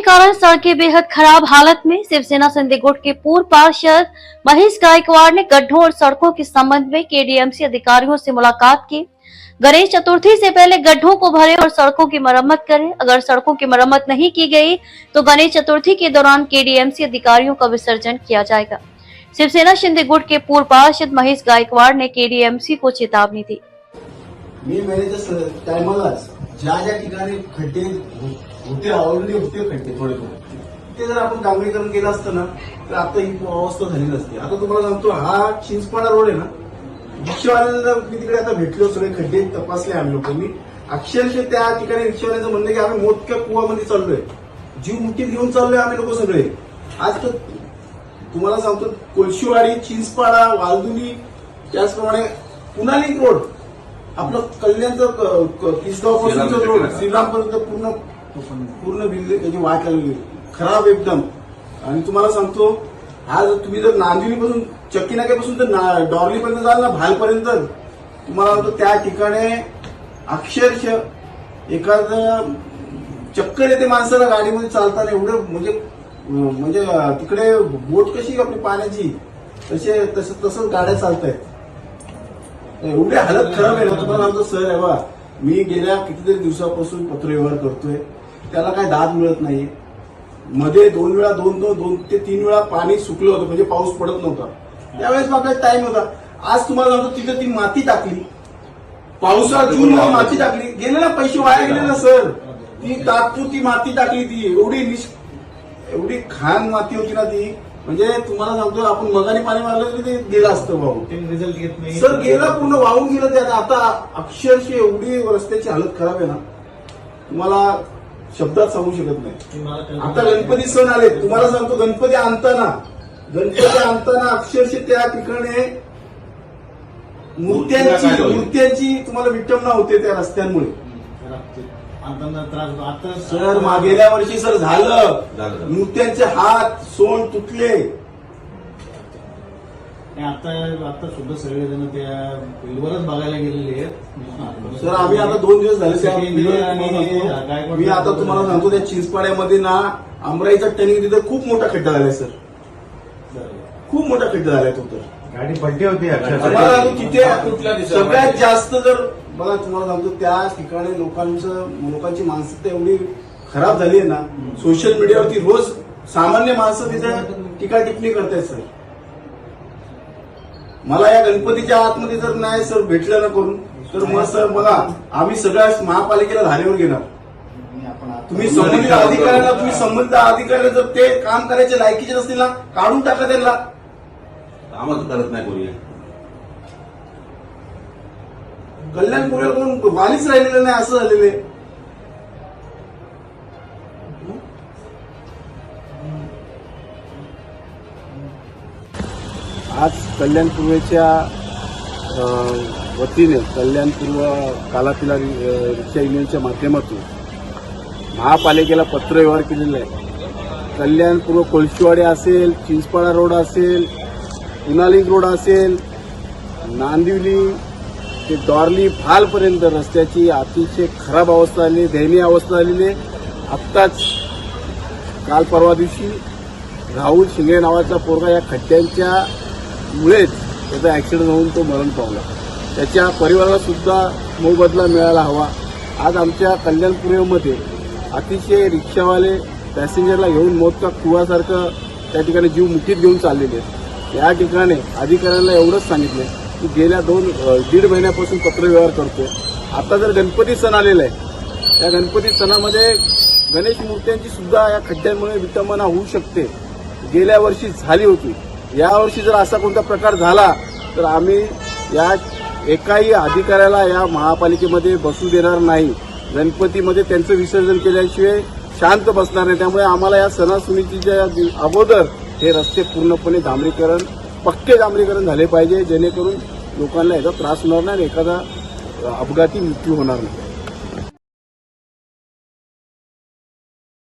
कारण सड़कें बेहद खराब हालत में। शिवसेना सिंधी गुट के पूर्व पार्षद महेश गायकवाड़ ने गड्ढों और सड़कों के संबंध में केडीएमसी अधिकारियों से मुलाकात की। गणेश चतुर्थी से पहले गड्ढों को भरे और सड़कों की मरम्मत करें। अगर सड़कों की मरम्मत नहीं की गई तो गणेश चतुर्थी के दौरान केडीएमसी अधिकारियों का विसर्जन किया जाएगा। शिवसेना शिंदे गुट के पूर्व पार्षद महेश गायकवाड़ ने केडीएमसी को चेतावनी दी। मी महिन्याच्या टायमालाच ज्या ज्या ठिकाणी खड्डे होते, ऑलरेडी होते खड्डे थोडेफार, ते जर आपण डांबरीकरण केलं असतं ना तर आता ही अवस्था झाली नसती। आता तुम्हाला सांगतो, हा चिंचपाडा रोड आहे ना, रिक्षावाल्यांना मी तिकडे आता भेटलो, सगळे खड्डे तपासले आम्ही लोकांनी। अक्षरशः त्या ठिकाणी रिक्षावाल्यांचं म्हणणं की आम्ही मोठ्या कुवामध्ये चाललोय, जीव मुठीत घेऊन चाललोय आम्ही लोक सगळे। आज तर तुम्हाला सांगतो, कोळशीवाडी, चिंचपाडा, वालदुनी, त्याचप्रमाणे पुनाली रोड, आपलं कल्याणचं किसगावपासूनचं रोड श्रीरामपर्यंत पूर्ण बिल्डिंग त्याची वाट लागली, खराब एकदम। आणि तुम्हाला सांगतो, आज तुम्ही जर नांदिवलीपासून चक्की नाक्यापासून तर डॉर्लीपर्यंत जाल ना, भालपर्यंत, तुम्हाला सांगतो त्या ठिकाणी अक्षरशः एखादं चक्कर येते माणसाला गाडीमध्ये चालताना, एवढं म्हणजे तिकडे बोट कशी आपली पाण्याची तसं गाड्या चालतायत, एवढी हालत खराब आहे ना। तुम्हाला सांगतो सर, आहे बा, मी गेल्या कितीतरी दिवसापासून पत्रव्यवहार करतोय, त्याला काय दाद मिळत नाही। मध्ये दोन ते तीन वेळा पाणी सुकलं होतं, म्हणजे पाऊस पडत नव्हता, त्यावेळेस आपल्याला टाइम होता। आज तुम्हाला सांगतो, तिथे ती माती टाकली, पावसाळा जून मध्ये माती टाकली, गेले ना पैसे वाया गेले ना सर। ती तात्पुरती माती टाकली, ती एवढी घाण माती होती ना ती, म्हणजे तुम्हाला सांगतो, आपण मगाने पाणी मारलं तरी ते गेलं असतं भाऊ, रिझल्ट घेत नाही सर, गेला पूर्ण वाहून गेलं ते। आता अक्षरशः एवढी रस्त्याची हालत खराब आहे ना, तुम्हाला शब्दात सांगू शकत नाही। आता गणपती सण आले, तुम्हाला सांगतो, गणपती आणताना अक्षरशः त्या ठिकाणी मूर्त्यांची तुम्हाला विटंबना होते त्या रस्त्यांमुळे। सर, गेल्या वर्षी सर झालं, मूर्त्यांचे हात सोंड तुटले। आता सुद्धा सगळेजण त्या फिल्डवरच बघायला गेलेले आहेत सर। आम्ही आता 2 दिवस झाले, मी आता तुम्हाला सांगतो, त्या चिंचपाड्यामध्ये ना, आमराईचा टर्निंग, तिथं खूप मोठा खड्डा झालाय सर, खूप मोठा खड्डा झालाय तो। तर गाडी पलटी होती तिथे सगळ्यात जास्त जर बघा, तुम्हाला सांगतो, त्या ठिकाणी लोकांची मानसिकता एवढी खराब झाली आहे ना, सोशल मीडियावरती रोज सामान्य माणसं तिथे टीका टिप्पणी करतायत सर। मला या गणपतीच्या आतमध्ये जर नाही सर भेटलं ना करून, तर मग सर बघा, आम्ही सगळ्या महापालिकेला धारेवर घेणार। तुम्ही संबंधित अधिकाऱ्याला जर ते काम करायचे लायकीचे नसतील ना, काढून टाका त्यांना, कामच करत नाही कोणी। कल्याणपूर्व कोण वालीच राहिलेलं नाही, असं झालेलं आहे। आज कल्याणपूर्वेच्या वतीने, कल्याणपूर्व कालातिला रिक्षा युनियनच्या माध्यमातून महापालिकेला पत्रव्यवहार केलेला आहे। कल्याणपूर्व कोळशीवाडी असेल, चिंचपाडा रोड असेल, पुनाली रोड असेल, नांदिवली ते डॉर्ली भालपर्यंत रस्त्याची अतिशय खराब अवस्था आली, दयनीय अवस्था आलेली आहे। आत्ताच काल परवा दिवशी राहुल शिंगे नावाचा पोरगा या खड्ड्यांच्या मुळेच त्याचा ऍक्सिडेंट होऊन तो मरण पावला। त्याच्या परिवाराला सुद्धा मोबदला मिळायला हवा। आज आमच्या कल्याणपूर्वमध्ये अतिशय रिक्षावाले पॅसेंजरला घेऊन मौत का कुवासारखं त्या ठिकाणी जीव मुठीत घेऊन चाललेले आहेत। या ठिकाणी अधिकाऱ्यांना एवढंच सांगितलं की गेल्या 1.5 महिन्यापासून पत्रव्यवहार करतो। आता जर गणपती सण आलेला आहे, त्या गणपती सणामध्ये गणेश मूर्त्यांची सुद्धा या खड्ड्यांमुळे विटंबना होऊ शकते, गेल्या वर्षी झाली होती। यावर्षी जर असा कोणता प्रकार झाला तर आम्ही या एकाही अधिकाऱ्याला या महापालिकेमध्ये बसू देणार नाही। गणपतीमध्ये त्यांचं विसर्जन केल्याशिवाय शांत बसणार नाही। त्यामुळे आम्हाला या सणासुदीच्या अगोदर हे रस्ते पूर्णपणे पक्के डांबरीकरण झाले पाहिजे, जेणेकरून लोकांना याचा त्रास होणार नाही, एखादा अपघाती मृत्यू होणार नाही।